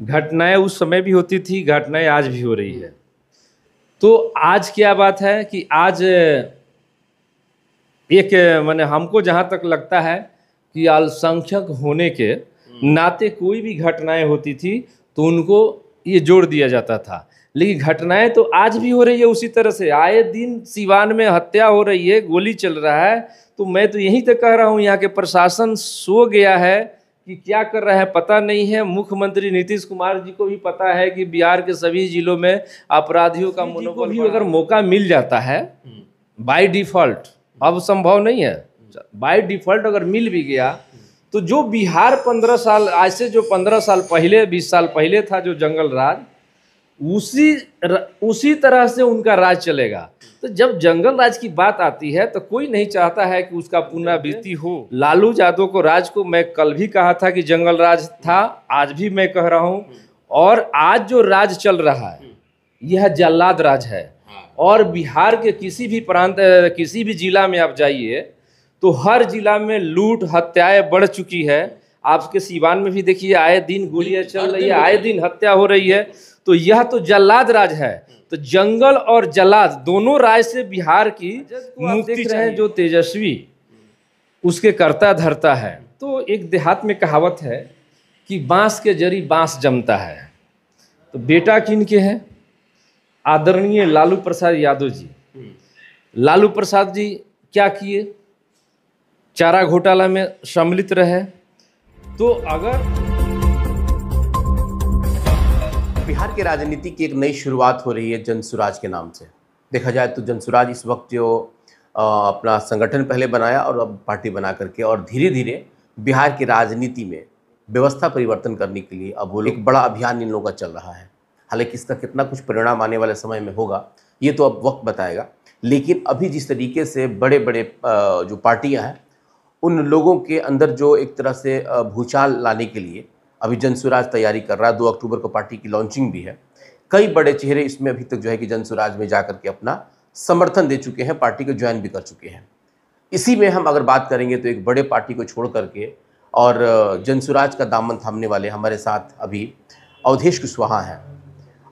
घटनाएं उस समय भी होती थी, घटनाएं आज भी हो रही है। तो आज क्या बात है कि आज एक माने हमको जहाँ तक लगता है कि अल्पसंख्यक होने के नाते कोई भी घटनाएं होती थी तो उनको ये जोड़ दिया जाता था, लेकिन घटनाएं तो आज भी हो रही है उसी तरह से। आए दिन सिवान में हत्या हो रही है, गोली चल रहा है। तो मैं तो यहीं तक कह रहा हूँ, यहाँ के प्रशासन सो गया है कि क्या कर रहा है पता नहीं है। मुख्यमंत्री नीतीश कुमार जी को भी पता है कि बिहार के सभी जिलों में अपराधियों का मनोबल भी अगर मौका मिल जाता है बाय डिफॉल्ट, अब संभव नहीं है, बाय डिफॉल्ट अगर मिल भी गया तो जो बिहार 15 साल आज से जो 15 साल पहले 20 साल पहले था जो जंगल राज, उसी तरह से उनका राज चलेगा। तो जब जंगल राज की बात आती है तो कोई नहीं चाहता है कि उसका पुनरावृत्ति हो। लालू यादव को राज को मैं कल भी कहा था कि जंगल राज था, आज भी मैं कह रहा हूँ। और आज जो राज चल रहा है यह जल्लाद राज है। और बिहार के किसी भी प्रांत किसी भी जिला में आप जाइए तो हर जिला में लूट हत्याएं बढ़ चुकी है। आपके सीवान में भी देखिए आए दिन गोलियां चल रही है, आए दिन हत्या हो रही है। तो यह तो जल्लाद राज है। तो जंगल और जल्लाद दोनों राज से बिहार की मुक्ति चाहिए। जो तेजस्वी उसके करता धरता है। तो एक देहात में कहावत है कि बांस के जरी बांस जमता है। तो बेटा किनके हैं? आदरणीय लालू प्रसाद यादव जी। लालू प्रसाद जी क्या किए? चारा घोटाला में सम्मिलित रहे। तो अगर बिहार की राजनीति की एक नई शुरुआत हो रही है जनसुराज के नाम से। देखा जाए तो जनसुराज इस वक्त जो अपना संगठन पहले बनाया और अब पार्टी बना करके और धीरे धीरे बिहार की राजनीति में व्यवस्था परिवर्तन करने के लिए अब वो एक बड़ा अभियान इन लोगों का चल रहा है। हालांकि इसका कितना कुछ परिणाम आने वाले समय में होगा ये तो अब वक्त बताएगा। लेकिन अभी जिस तरीके से बड़े बड़े जो पार्टियां हैं उन लोगों के अंदर जो एक तरह से भूचाल लाने के लिए अभी जनसुराज तैयारी कर रहा है। 2 अक्टूबर को पार्टी की लॉन्चिंग भी है। कई बड़े चेहरे इसमें अभी तक जो है कि जनसुराज में जा करके अपना समर्थन दे चुके हैं, पार्टी को ज्वाइन भी कर चुके हैं। इसी में हम अगर बात करेंगे तो एक बड़े पार्टी को छोड़ करके और जनसुराज का दामन थामने वाले हमारे साथ अभी अवधेश कुशवाहा हैं।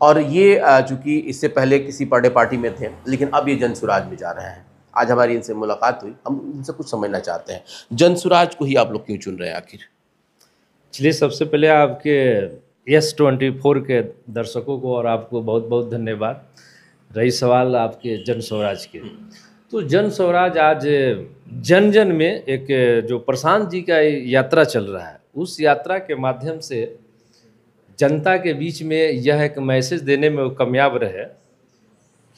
और ये चूँकि इससे पहले किसी बड़े पार्टी में थे लेकिन अब ये जनसुराज में जा रहे हैं। आज हमारी इनसे मुलाकात हुई, हम इनसे कुछ समझना चाहते हैं। जनसुराज को ही आप लोग क्यों चुन रहे हैं आखिर? चलिए, सबसे पहले आपके S24 के दर्शकों को और आपको बहुत बहुत धन्यवाद। रही सवाल आपके जन स्वराज के, तो जन स्वराज आज जन जन में एक जो प्रशांत जी का यात्रा चल रहा है उस यात्रा के माध्यम से जनता के बीच में यह एक मैसेज देने में वो कामयाब रहे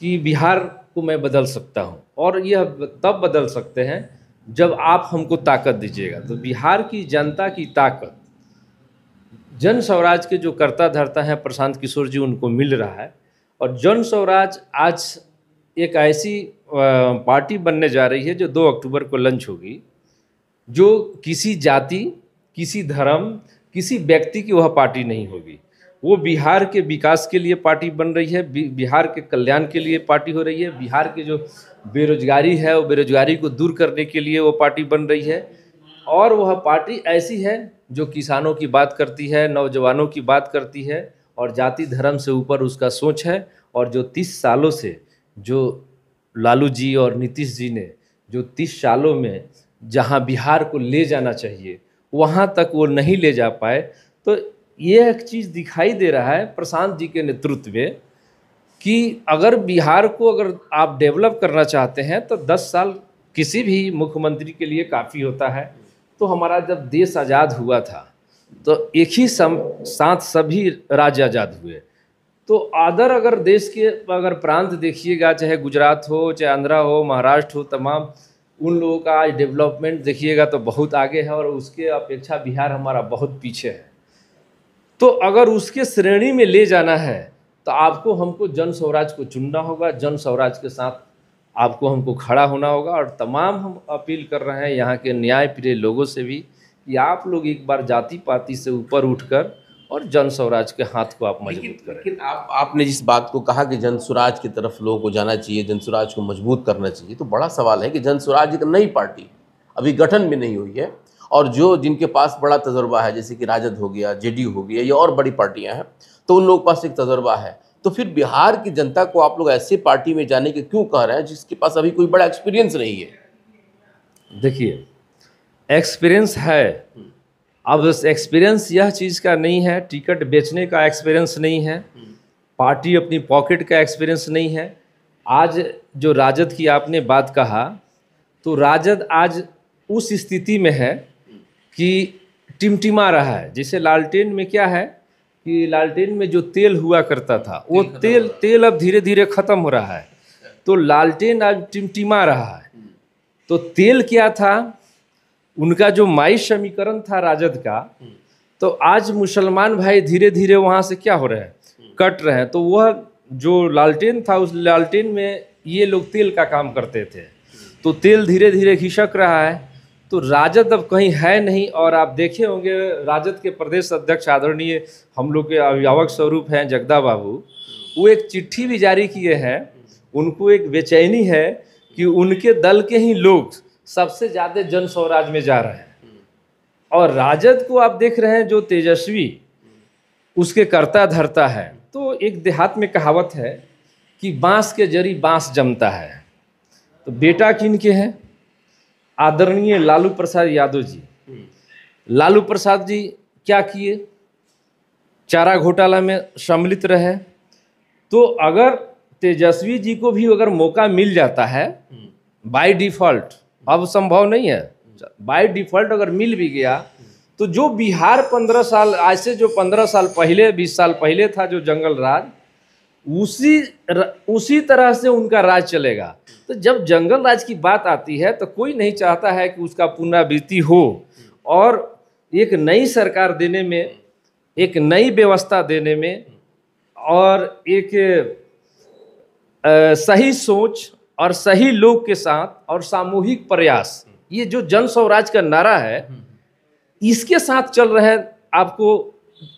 कि बिहार को मैं बदल सकता हूं। और यह तब बदल सकते हैं जब आप हमको ताकत दीजिएगा। तो बिहार की जनता की ताकत जन स्वराज के जो करता धरता है प्रशांत किशोर जी उनको मिल रहा है। और जन स्वराज आज एक ऐसी पार्टी बनने जा रही है जो 2 अक्टूबर को लॉन्च होगी, जो किसी जाति, किसी धर्म, किसी व्यक्ति की वह पार्टी नहीं होगी। वो बिहार के विकास के लिए पार्टी बन रही है, बिहार के कल्याण के लिए पार्टी हो रही है। बिहार के जो बेरोजगारी है वो बेरोजगारी को दूर करने के लिए वो पार्टी बन रही है। और वह पार्टी ऐसी है जो किसानों की बात करती है, नौजवानों की बात करती है और जाति धर्म से ऊपर उसका सोच है। और जो 30 सालों से जो लालू जी और नीतीश जी ने जो 30 सालों में जहां बिहार को ले जाना चाहिए वहां तक वो नहीं ले जा पाए। तो ये एक चीज़ दिखाई दे रहा है प्रशांत जी के नेतृत्व में कि अगर बिहार को अगर आप डेवलप करना चाहते हैं तो 10 साल किसी भी मुख्यमंत्री के लिए काफ़ी होता है। तो हमारा जब देश आज़ाद हुआ था तो एक ही साथ सभी राज्य आज़ाद हुए। तो अगर देश के अगर प्रांत देखिएगा, चाहे गुजरात हो, चाहे आंध्रा हो, महाराष्ट्र हो, तमाम उन लोगों का आज डेवलपमेंट देखिएगा तो बहुत आगे है और उसके अपेक्षा बिहार हमारा बहुत पीछे है। तो अगर उसके श्रेणी में ले जाना है तो आपको हमको जन स्वराज को चुनना होगा, जन स्वराज के साथ आपको हमको खड़ा होना होगा। और तमाम हम अपील कर रहे हैं यहाँ के न्याय प्रिय लोगों से भी कि आप लोग एक बार जाति पाति से ऊपर उठकर और जन स्वराज के हाथ को आप मजबूत करें। लेकिन आपने जिस बात को कहा कि जन स्वराज की तरफ लोगों को जाना चाहिए, जन स्वराज को मजबूत करना चाहिए, तो बड़ा सवाल है कि जन स्वराज एक नई पार्टी अभी गठन में नहीं हुई है और जो जिनके पास बड़ा तजुर्बा है, जैसे कि राजद हो गया, जेडीयू हो गया या और बड़ी पार्टियां हैं, तो उन लोगों के पास एक तजुर्बा है, तो फिर बिहार की जनता को आप लोग ऐसे पार्टी में जाने के क्यों कह रहे हैं जिसके पास अभी कोई बड़ा एक्सपीरियंस नहीं है? देखिए, एक्सपीरियंस है, अब एक्सपीरियंस यह चीज़ का नहीं है, टिकट बेचने का एक्सपीरियंस नहीं है, पार्टी अपनी पॉकेट का एक्सपीरियंस नहीं है। आज जो राजद की आपने बात कहा, तो राजद आज उस स्थिति में है कि टिमटिमा रहा है। जैसे लालटेन में क्या है कि लालटेन में जो तेल हुआ करता था, वो तेल अब धीरे धीरे ख़त्म हो रहा है, तो लालटेन आज टिमटिमा रहा है। तो तेल क्या था, उनका जो माई समीकरण था राजद का, तो आज मुसलमान भाई धीरे धीरे वहाँ से क्या हो रहे हैं, कट रहे हैं। तो वह जो लालटेन था, उस लालटेन में ये लोग तेल का काम करते थे, तो तेल धीरे धीरे खिसक रहा है। तो राजद अब कहीं है नहीं। और आप देखे होंगे राजद के प्रदेश अध्यक्ष आदरणीय हम लोग के अभिभावक स्वरूप हैं जगदा बाबू, वो एक चिट्ठी भी जारी किए हैं। उनको एक बेचैनी है कि उनके दल के ही लोग सबसे ज़्यादा जन स्वराज में जा रहे हैं, और राजद को आप देख रहे हैं जो तेजस्वी उसके करता धरता है। तो एक देहात में कहावत है कि बांस के जरी बांस जमता है। तो बेटा किनके हैं, आदरणीय लालू प्रसाद यादव जी। लालू प्रसाद जी क्या किए, चारा घोटाला में सम्मिलित रहे। तो अगर तेजस्वी जी को भी अगर मौका मिल जाता है बाय डिफ़ॉल्ट, अब संभव नहीं है, बाय डिफ़ॉल्ट अगर मिल भी गया, तो जो बिहार 15 साल आज से जो 15 साल पहले 20 साल पहले था जो जंगल राज, उसी तरह से उनका राज चलेगा। तो जब जंगल राज की बात आती है तो कोई नहीं चाहता है कि उसका पुनरावृत्ति हो, और एक नई सरकार देने में, एक नई व्यवस्था देने में, और एक सही सोच और सही लोग के साथ और सामूहिक प्रयास, ये जो जन स्वराज का नारा है, इसके साथ चल रहे हैं आपको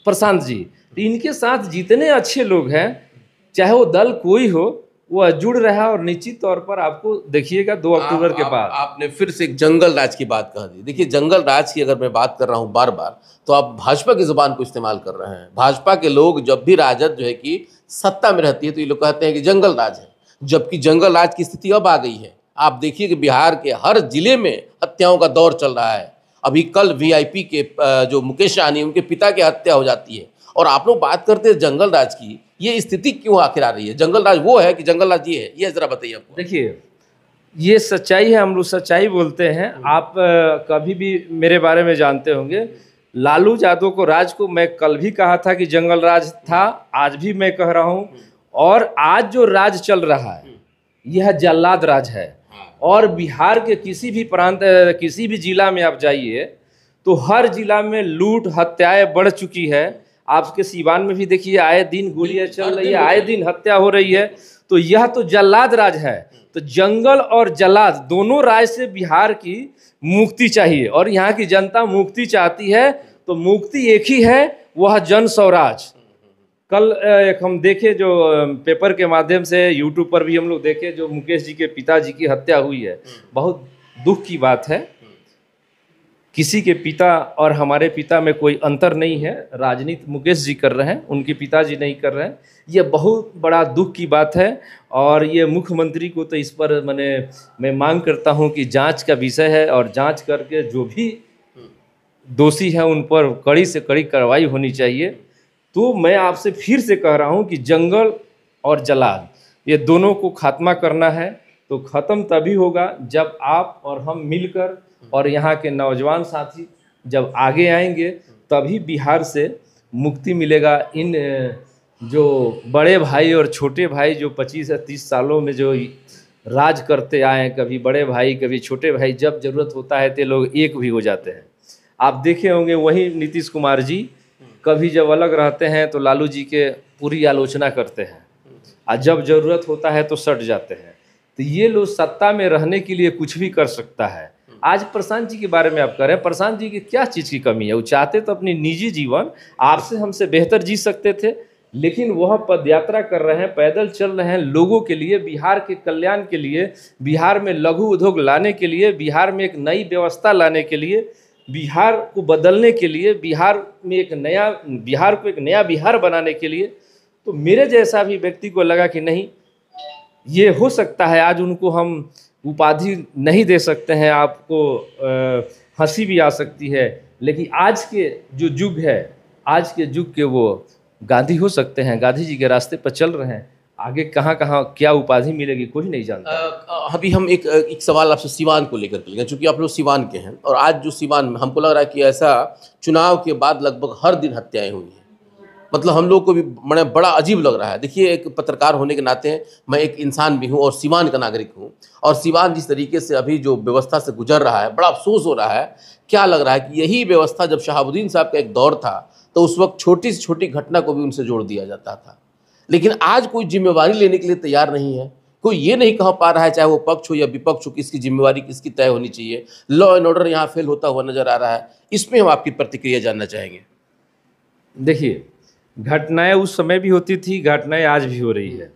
प्रशांत जी। तो इनके साथ जितने अच्छे लोग हैं, चाहे वो दल कोई हो, वो जुड़ रहा है। और निश्चित तौर पर आपको देखिएगा 2 अक्टूबर के बाद आपने फिर से एक जंगल राज की बात कह दी। देखिए, जंगल राज की अगर मैं बात कर रहा हूँ बार बार, तो आप भाजपा की जुबान को इस्तेमाल कर रहे हैं। भाजपा के लोग जब भी राजद जो है कि सत्ता में रहती है, तो ये लोग कहते हैं कि जंगल राज है, जबकि जंगल राज की स्थिति अब आ गई है। आप देखिए कि बिहार के हर जिले में हत्याओं का दौर चल रहा है। अभी कल वीआईपी के जो मुकेश सहनी, उनके पिता की हत्या हो जाती है, और आप लोग बात करते हैं जंगल राज की। ये स्थिति क्यों आखिर आ रही है? जंगल राज वो है कि जंगल राज ये है? ये जरा बताइए आपको। देखिए, ये सच्चाई है, हम लोग सच्चाई बोलते हैं। आप कभी भी मेरे बारे में जानते होंगे, लालू यादव को राज को मैं कल भी कहा था कि जंगल राज था, आज भी मैं कह रहा हूँ। और आज जो राज चल रहा है यह जल्लाद राज है। और बिहार के किसी भी प्रांत, किसी भी जिला में आप जाइए, तो हर जिला में लूट हत्याएं बढ़ चुकी है। आपके सीवान में भी देखिए, आए दिन गोलियां चल रही है, आए दिन हत्या हो रही है। तो यह तो जल्लाद राज है। तो जंगल और जल्लाद दोनों राज से बिहार की मुक्ति चाहिए, और यहाँ की जनता मुक्ति चाहती है। तो मुक्ति एक ही है, वह जन स्वराज। कल एक हम देखे जो पेपर के माध्यम से, यूट्यूब पर भी हम लोग देखे, जो मुकेश जी के पिताजी की हत्या हुई है। बहुत दुख की बात है। किसी के पिता और हमारे पिता में कोई अंतर नहीं है। राजनीति मुकेश जी कर रहे हैं, उनके पिताजी नहीं कर रहे हैं। ये बहुत बड़ा दुख की बात है। और ये मुख्यमंत्री को तो इस पर मैं मांग करता हूं कि जांच का विषय है, और जांच करके जो भी दोषी हैं उन पर कड़ी से कड़ी कार्रवाई होनी चाहिए। तो मैं आपसे फिर से कह रहा हूं कि जंगल और जल्लाद, ये दोनों को खात्मा करना है। तो ख़त्म तभी होगा जब आप और हम मिलकर, और यहाँ के नौजवान साथी जब आगे आएंगे, तभी बिहार से मुक्ति मिलेगा। इन जो बड़े भाई और छोटे भाई जो 25 या 30 सालों में जो राज करते आए हैं, कभी बड़े भाई कभी छोटे भाई, जब ज़रूरत होता है तो लोग एक भी हो जाते हैं। आप देखे होंगे वही नीतीश कुमार जी कभी जब अलग रहते हैं तो लालू जी के पूरी आलोचना करते हैं, और जब ज़रूरत होता है तो सट जाते हैं। तो ये लोग सत्ता में रहने के लिए कुछ भी कर सकता है। आज प्रशांत जी के बारे में आप कह रहे हैं, प्रशांत जी की क्या चीज़ की कमी है? वो चाहते तो अपनी निजी जीवन आपसे हमसे बेहतर जी सकते थे, लेकिन वह पदयात्रा कर रहे हैं, पैदल चल रहे हैं लोगों के लिए, बिहार के कल्याण के लिए, बिहार में लघु उद्योग लाने के लिए, बिहार में एक नई व्यवस्था लाने के लिए। बिहार को बदलने के लिए, बिहार में एक नया बिहार को एक नया बिहार बनाने के लिए, तो मेरे जैसा भी व्यक्ति को लगा कि नहीं, ये हो सकता है। आज उनको हम उपाधि नहीं दे सकते हैं, आपको हंसी भी आ सकती है, लेकिन आज के जो युग है, आज के युग के वो गांधी हो सकते हैं, गांधी जी के रास्ते पर चल रहे हैं। आगे कहाँ कहाँ क्या उपाधि मिलेगी कोई नहीं जानता। अभी हम एक सवाल आपसे सिवान को लेकर के, चूंकि आप लोग सिवान के हैं, और आज जो सिवान में हमको लग रहा है कि ऐसा चुनाव के बाद लगभग हर दिन हत्याएं हुई हैं, मतलब हम लोग को भी बड़ा अजीब लग रहा है। देखिए, एक पत्रकार होने के नाते मैं एक इंसान भी हूँ और सिवान का नागरिक हूँ, और सिवान जिस तरीके से अभी जो व्यवस्था से गुजर रहा है, बड़ा अफसोस हो रहा है। क्या लग रहा है कि यही व्यवस्था जब शहाबुद्दीन साहब का एक दौर था, तो उस वक्त छोटी से छोटी घटना को भी उनसे जोड़ दिया जाता था, लेकिन आज कोई जिम्मेवारी लेने के लिए तैयार नहीं है। कोई ये नहीं कह पा रहा है, चाहे वो पक्ष हो या विपक्ष हो, किसकी जिम्मेवारी किसकी तय होनी चाहिए। लॉ एंड ऑर्डर यहाँ फेल होता हुआ नजर आ रहा है। इसमें हम आपकी प्रतिक्रिया जानना चाहेंगे। देखिए, घटनाएं उस समय भी होती थी, घटनाएं आज भी हो रही है।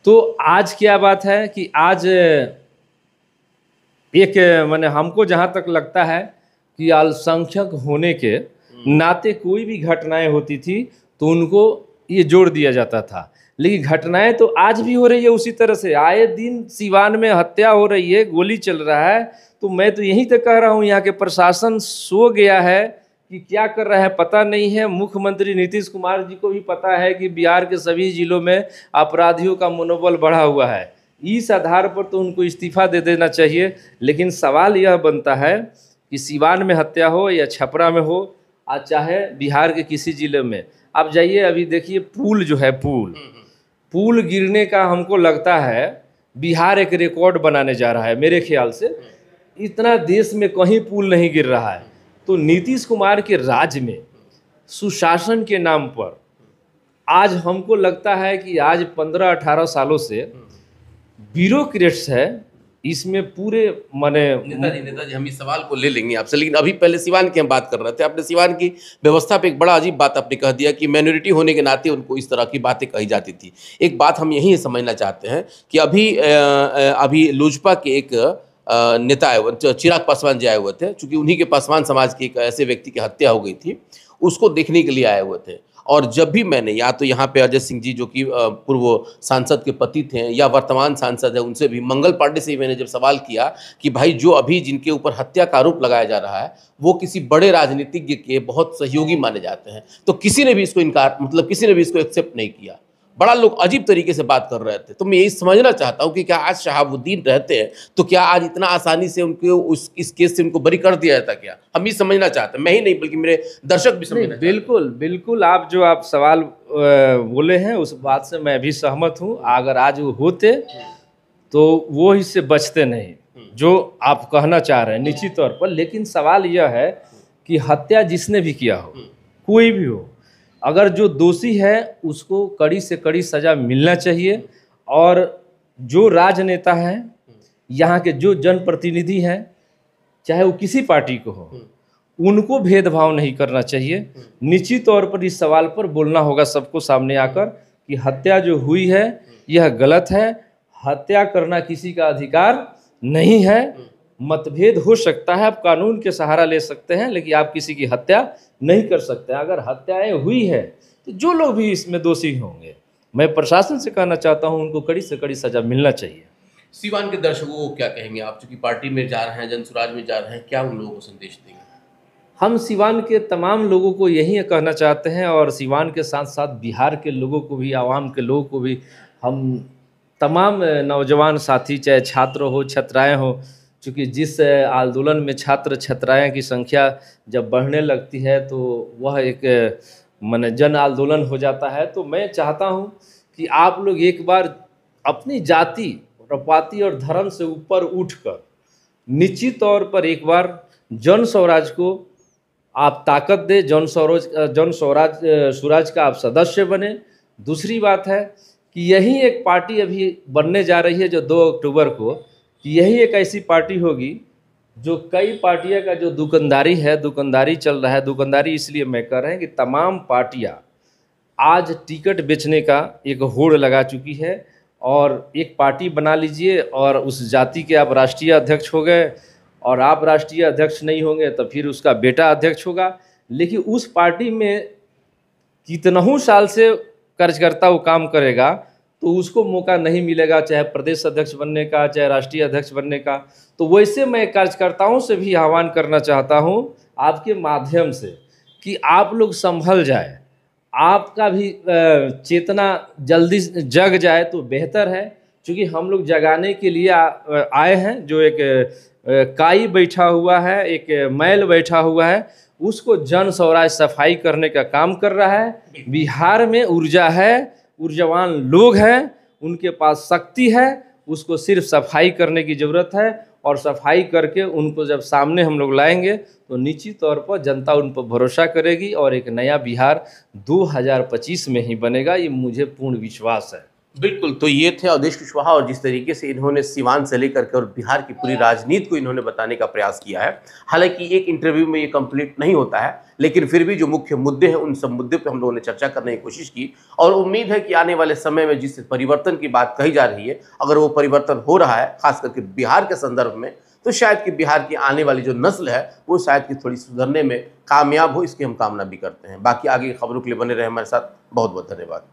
तो आज क्या बात है कि आज एक माने हमको जहाँ तक लगता है कि अल्पसंख्यक होने के नाते कोई भी घटनाएं होती थी तो उनको ये जोड़ दिया जाता था, लेकिन घटनाएं तो आज भी हो रही है उसी तरह से। आए दिन सिवान में हत्या हो रही है, गोली चल रहा है। तो मैं तो यही तक कह रहा हूँ, यहाँ के प्रशासन सो गया है कि क्या कर रहा है पता नहीं है। मुख्यमंत्री नीतीश कुमार जी को भी पता है कि बिहार के सभी जिलों में अपराधियों का मनोबल बढ़ा हुआ है। इस आधार पर तो उनको इस्तीफा दे देना चाहिए। लेकिन सवाल यह बनता है कि सिवान में हत्या हो या छपरा में हो, आज चाहे बिहार के किसी जिले में आप जाइए, अभी देखिए पुल जो है, पुल गिरने का हमको लगता है बिहार एक रिकॉर्ड बनाने जा रहा है। मेरे ख्याल से इतना देश में कहीं पुल नहीं गिर रहा है। तो नीतीश कुमार के राज में सुशासन के नाम पर आज हमको लगता है कि आज 15-18 सालों से ब्यूरोक्रेट्स है, इसमें पूरे माने नेताजी हम इस सवाल को ले लेंगे आपसे, लेकिन अभी पहले सिवान की हम बात कर रहे थे। आपने सिवान की व्यवस्था पे एक बड़ा अजीब बात आपने कह दिया कि माइनॉरिटी होने के नाते उनको इस तरह की बातें कही जाती थी। एक बात हम यही समझना चाहते हैं कि अभी लोजपा के एक नेता आए हुए, चिराग पासवान जी आए हुए थे, चूंकि उन्हीं के पासवान समाज के एक ऐसे व्यक्ति की हत्या हो गई थी, उसको देखने के लिए आए हुए थे। और जब भी मैंने या तो यहाँ पे अजय सिंह जी जो कि पूर्व सांसद के पति थे, या वर्तमान सांसद है, उनसे भी, मंगल पांडे से भी मैंने जब सवाल किया कि भाई जो अभी जिनके ऊपर हत्या का आरोप लगाया जा रहा है वो किसी बड़े राजनीतिज्ञ के बहुत सहयोगी माने जाते हैं, तो किसी ने भी इसको इनकार, मतलब किसी ने भी इसको एक्सेप्ट नहीं किया। बड़ा लोग अजीब तरीके से बात कर रहे थे। तो मैं यही समझना चाहता हूँ कि क्या आज शहाबुद्दीन रहते हैं तो क्या आज इतना आसानी से उनको इस केस से उनको बरी कर दिया जाता? क्या हम ये समझना चाहते हैं, मैं ही नहीं बल्कि मेरे दर्शक भी समझना। बिल्कुल बिल्कुल, आप सवाल बोले हैं उस बात से मैं भी सहमत हूँ। अगर आज वो होते तो वो इससे बचते नहीं जो आप कहना चाह रहे हैं निश्चित तौर पर। लेकिन सवाल यह है कि हत्या जिसने भी किया हो, कोई भी हो, अगर जो दोषी है उसको कड़ी से कड़ी सज़ा मिलना चाहिए। और जो राजनेता हैं, यहाँ के जो जनप्रतिनिधि हैं, चाहे वो किसी पार्टी को हो, उनको भेदभाव नहीं करना चाहिए। निश्चित तौर पर इस सवाल पर बोलना होगा सबको सामने आकर कि हत्या जो हुई है यह गलत है। हत्या करना किसी का अधिकार नहीं है। मतभेद हो सकता है, आप कानून के सहारा ले सकते हैं, लेकिन आप किसी की हत्या नहीं कर सकते। अगर हत्याएं हुई है तो जो लोग भी इसमें दोषी होंगे, मैं प्रशासन से कहना चाहता हूं उनको कड़ी से कड़ी सजा मिलना चाहिए। सिवान के दर्शकों को क्या कहेंगे आप, चूंकि पार्टी में जा रहे हैं, जनसुराज में जा रहे हैं, क्या उन लोगों को संदेश देंगे? हम सिवान के तमाम लोगों को यही कहना चाहते हैं, और सिवान के साथ साथ बिहार के लोगों को भी, आवाम के लोगों को भी, हम तमाम नौजवान साथी, चाहे छात्र हो, छात्राएँ हो, चूँकि जिस आंदोलन में छात्र छात्राएँ की संख्या जब बढ़ने लगती है तो वह एक माने जन आंदोलन हो जाता है। तो मैं चाहता हूँ कि आप लोग एक बार अपनी जाति, पाति और धर्म से ऊपर उठकर निश्चित तौर पर एक बार जन स्वराज को आप ताकत दे, जन स्वराज का आप सदस्य बने। दूसरी बात है कि यही एक पार्टी अभी बनने जा रही है जो 2 अक्टूबर को, कि यही एक ऐसी पार्टी होगी जो कई पार्टियों का जो दुकानदारी चल रहा है। दुकानदारी इसलिए मैं कह रहे हैं कि तमाम पार्टियां आज टिकट बेचने का एक होड़ लगा चुकी है, और एक पार्टी बना लीजिए और उस जाति के आप राष्ट्रीय अध्यक्ष हो गए, और आप राष्ट्रीय अध्यक्ष नहीं होंगे तो फिर उसका बेटा अध्यक्ष होगा। लेकिन उस पार्टी में कितनहु साल से कार्यकर्ता वो काम करेगा तो उसको मौका नहीं मिलेगा, चाहे प्रदेश अध्यक्ष बनने का, चाहे राष्ट्रीय अध्यक्ष बनने का। तो वैसे मैं कार्यकर्ताओं से भी आह्वान करना चाहता हूँ आपके माध्यम से कि आप लोग संभल जाए, आपका भी चेतना जल्दी जग जाए तो बेहतर है। क्योंकि हम लोग जगाने के लिए आए हैं। जो एक काई बैठा हुआ है, एक मैल बैठा हुआ है, उसको जन स्वराज सफाई करने का काम कर रहा है। बिहार में ऊर्जा है, ऊर्जावान लोग हैं, उनके पास शक्ति है, उसको सिर्फ सफाई करने की ज़रूरत है। और सफाई करके उनको जब सामने हम लोग लाएंगे तो निश्चित तौर पर जनता उन पर भरोसा करेगी और एक नया बिहार 2025 में ही बनेगा, ये मुझे पूर्ण विश्वास है। बिल्कुल। तो ये थे अवधेश कुशवाहा, और जिस तरीके से इन्होंने सीवान से लेकर के और बिहार की पूरी राजनीति को इन्होंने बताने का प्रयास किया है। हालांकि एक इंटरव्यू में ये कंप्लीट नहीं होता है, लेकिन फिर भी जो मुख्य मुद्दे हैं उन सब मुद्दे पे हम लोगों ने चर्चा करने की कोशिश की। और उम्मीद है कि आने वाले समय में जिस परिवर्तन की बात कही जा रही है, अगर वो परिवर्तन हो रहा है खास करके बिहार के संदर्भ में, तो शायद कि बिहार की आने वाली जो नस्ल है वो शायद कि थोड़ी सुधरने में कामयाब हो, इसकी हम कामना भी करते हैं। बाकी आगे की खबरों के लिए बने रहे हमारे साथ। बहुत बहुत धन्यवाद।